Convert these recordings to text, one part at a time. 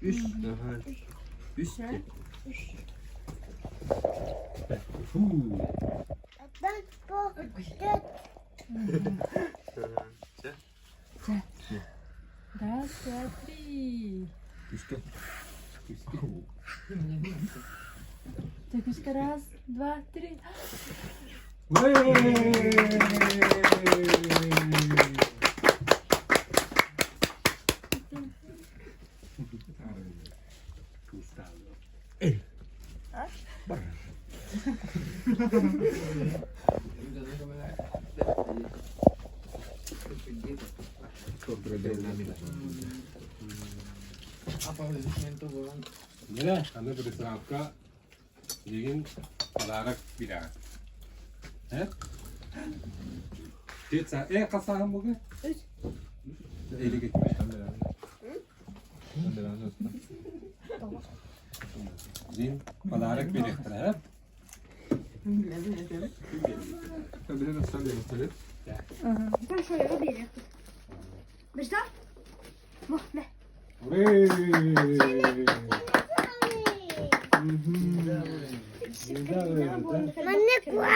Üç. Aha. Üç. Ben bu Раз, два, три. Üstü. Тыкушка, раз, два, три. Apa itu bang? Mira, anda berserangka, ingin pelarak bilang. Dia kasar mungkin? Eli gitmiş. Zin pelarak bilang, ha? Ben şöyle bir yere. Başla. Muhme. Anne kuva.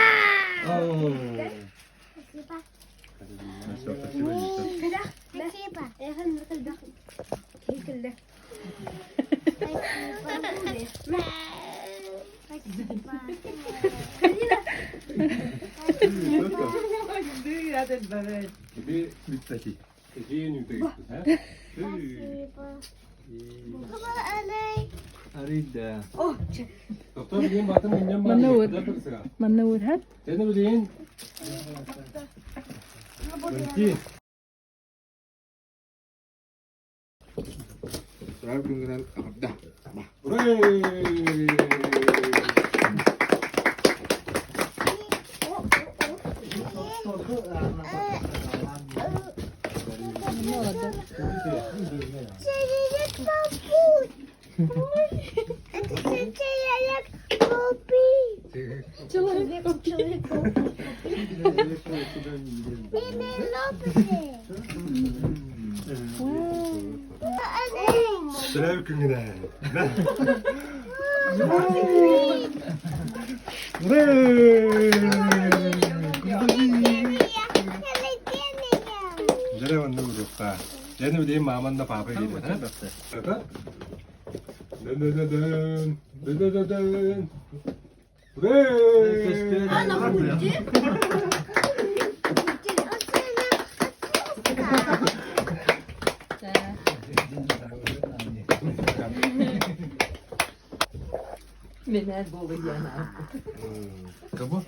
كده نسيبها يا فندم مثل ده هيك ده Bir müttaki. İkiye müttaki. بابا علي أريد Doktor bileyim batın bilmem bana. Manavur. Doktor sıra. ما ننورها؟ Sen de bileyim. Benki. Soal penggunaan dah. Hooray! Çeyrek pabuç. Hadi sen çeyrek kopi. Çeyrek kopi. Yine lopre. Soal penggunaan. Dere bana vurukka. Sen de bileyim maman da papa yedi. Kaka. Dön dön dön dön. Dön dön dön dön. Hooray! من بابا يانا Kamu?